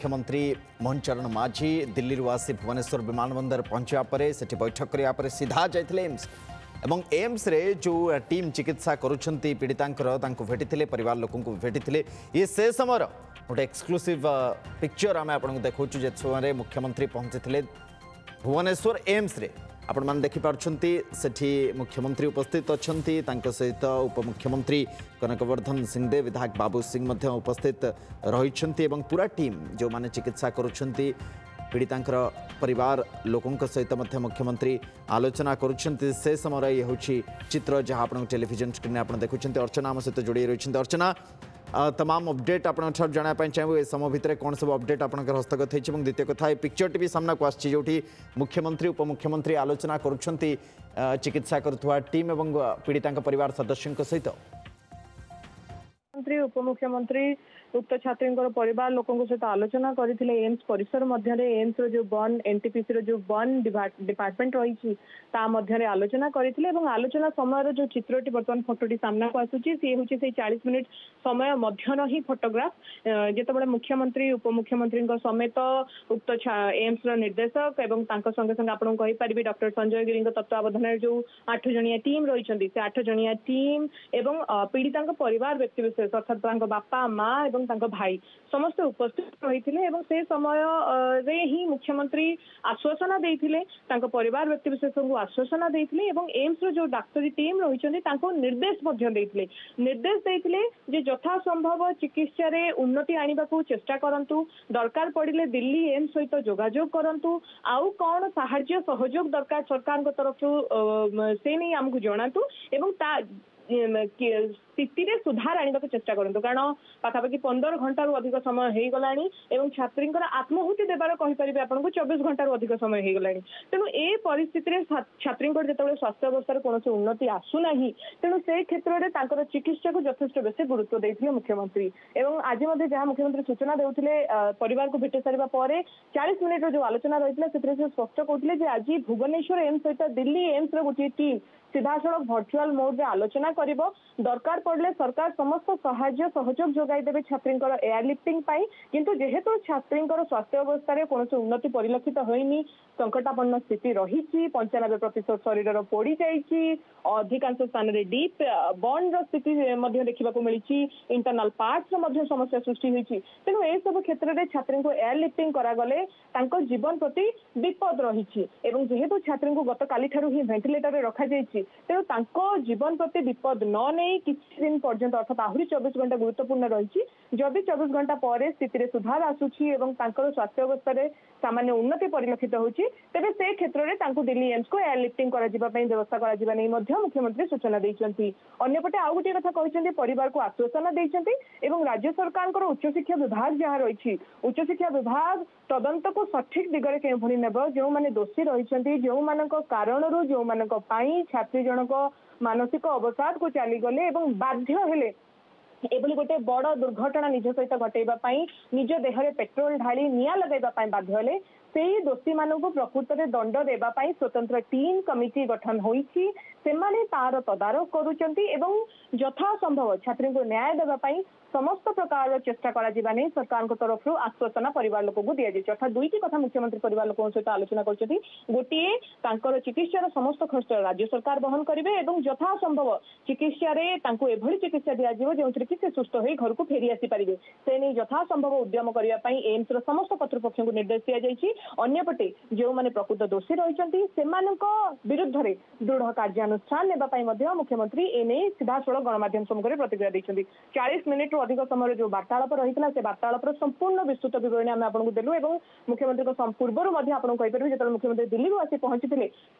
मुख्यमंत्री मोहन चरण माझी दिल्ली आसी भुवनेश्वर विमानबंदर पहुंचा पर से बैठक करने सीधा जाते एम्स एवं एम्स रे जो टीम चिकित्सा करुँच पीड़िता भेटी परिवार लोक भेटी ये से समय गोटे एक्सक्लूसिव पिक्चर आम आपको देखा जे समय मुख्यमंत्री पहुंची भुवनेश्वर एम्स रे आपण मैंने देखिपुंट से मुख्यमंत्री उपस्थित अच्छा सहित उपमुख्यमंत्री कनकवर्धन सिंहदेव विधायक बाबू सिंह उपस्थित रही पूरा टीम जो माने चिकित्सा करुँच पीड़िता परिवार लोकों सहित मुख्यमंत्री आलोचना करुँच से समय ये हूँ चित्र जहाँ आप टेलीविजन स्क्रीन आप देखुं अर्चना आम सहित जोड़ी रही अर्चना तमाम अपडेट आप जानापी चाहिए ए समय भितर कौन सब अपडेट आप हस्तगत होती द्वितीय कथा पिक्चर टी सामना को आसी जो मुख्यमंत्री उपमुख्यमंत्री आलोचना करुँच चिकित्सा करुवा टीम एवं पीड़िता परिवार सदस्यों सहित मुख्यमंत्री उपमुख्यमंत्री उक्त छात्री परिवार लोकों सहित आलोचना करते एम्स परिसर मध्य एम्स जो बर्न एनटीपीसी जो बर्न डिपार्टमेंट रही आलोचना करते आलोचना समय जो चित्रटी बर्तमान फोटोटी सामना को आसूची सी हूँ 40 मिनिट समय मध्य ही फोटोग्राफ जिते मुख्यमंत्री उपमुख्यमंत्री समेत उक्त एम्स निर्देशक एवं संगे संगे आपको कहीपरि डॉक्टर संजय गिरी तत्वावधान जो 8 जणिया टीम रही 8 जणिया टीम एवं पीड़िता परिवार व्यक्तिविशेष अर्थात बापा माँ और भाई समस्त उपस्थित रही से समय रे ही मुख्यमंत्री आश्वासना देते परिवार व्यक्तिविशेष को आश्वासना देते एम्स जो डाक्तरी टीम रही निर्देश निर्देश देते यथा संभव चिकित्सा रे उन्नति आने को चेष्टा करंतु दरकार पड़े दिल्ली एम्स सहित जोगाजोग करंतु आउ कौन साहाय्य सहयोग दरकार सरकार तरफ से नहीं आमको जनातु स्थिति रे सुधार आने को चेष्टा करूँ कारण पाखापाखि 15 घंटा अधिक समय हो गला छात्री आत्महुति देवार कहीपर आपको 24 घंटा अधिक समय हो गला तेणु ए परिस्थिति छात्री जो स्वास्थ्य अवस्था कौन उन्नति आसूना तेणु से क्षेत्र में चिकित्सा को यथेष्ट बेस गुरुत्व देते मुख्यमंत्री एवं आज जहाँ मुख्यमंत्री सूचना देते परिवार को भेटी सारा 40 मिनिट जो आलोचना रही से स्पष्ट कहते आज भुवनेश्वर एम्स सहित दिल्ली एम्स गोटे टीम सीधा सड़क भर्चुआल मोड रे आलोचना करिबो दरकार पड़ले सरकार समस्त सहाय्य सहयोग जोगाई देबे छात्री एयरलिफ्टिंग पाई किंतु जेहेतु छात्री स्वास्थ्य अवस्था रे कोनोसी उन्नति परिलक्षित होइनी संकटापन्न स्थिति रही 95% शरीर पोड़ी जाइछि अधिकांश स्थान रे डीप बॉन्ड स्थिति देखा मिली इंटरनल पार्ट्स समस्या सृष्टि होइछि तेणु ए सब क्षेत्र में छात्री को एयरलिफ्टिंग करागले जीवन प्रति विपद रही जेहेतु छात्री को गत काली ठारू ही वेंटिलेटर रे रखा जाइछि तेणु जीवन प्रति विपद न नहीं किसी दिन पर्यंत अर्थात आहरी 24 घंटा गुरुत्वपूर्ण रही जदि 24 घंटा पर स्थिति सुधार आसूची स्वास्थ्य अवस्था सामान्य उन्नति परिलक्षित होती तेज से क्षेत्र में दिल्ली एम्स को एयरलिफ्टिंग व्यवस्था कर मुख्यमंत्री सूचना देते अंपटे आउ गोटे कथा कहते परिवार को आश्वासना देते राज्य सरकार उच्चशिक्षा विभाग जहाँ रही उच्चशिक्षा विभाग तदंत को सठिक दिगरे के नेब जो मैंने दोषी रही जो मान कारण जो मान छात्री जनक मानसिक अवसाद को चलीगले बाध्य हेले एभली गोटे बड़ दुर्घटना निज सहित घटेवाई निज देहरे पेट्रोल ढाली निया लगेवाई बाध्य हेले से दोषी मान प्रकृत में दंड देवाई स्वतंत्र टीम कमिटी गठन होती तार तदारख करुँच यथा संभव छात्री को न्याय देवाई समस्त प्रकार चेष्टा करा सरकार तरफ आश्वासना परिवार लोक को दि जाए अर्थात दुईटी कथा मुख्यमंत्री परिवार लोक सहित आलोचना कर गोटे चिकित्सार समस्त खर्च राज्य सरकार वहन करेंगे यथा संभव चिकित्सा एभली चिकित्सा दिज्व जो कि से सुस्थ हो घर को फेरी आसी पारे से नहीं यथा संभव उद्यम करने एम्स समस्त कर्तृपक्ष को निर्देश दि जाए अंपटे जो मैंने प्रकृत दोषी रही से विरुद्ध में दृढ़ कार्यानुष्ठान ने मुख्यमंत्री एने सीधा सड़क गणमाध्यम सम्मुखें प्रतिक्रिया देते 40 मिनिट अधिक समय जो वार्तालाप रही है से वार्तालाप संपूर्ण विस्तृत विवरणी आम आपको देलु और मुख्यमंत्री पूर्व आपको कहीपर जो मुख्यमंत्री दिल्ली को आसी पहुंची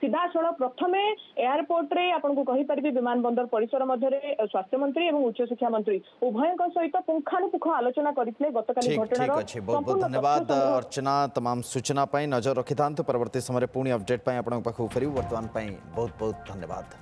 सीधा सड़क प्रथम एयरपोर्ट रे आपको कहीपर विमान बंदर परिसर मध्य स्वास्थ्य मंत्री और उच्च शिक्षा मंत्री उभय सहित पुंखानुपुख आलोचना करते गतकाली घटना। बहुत बहुत धन्यवाद अर्चना तमाम सूचना नजर रखि था परवर्ती समय पुणी अपडेट पाखु फेरु बर्तमान बहुत बहुत धन्यवाद।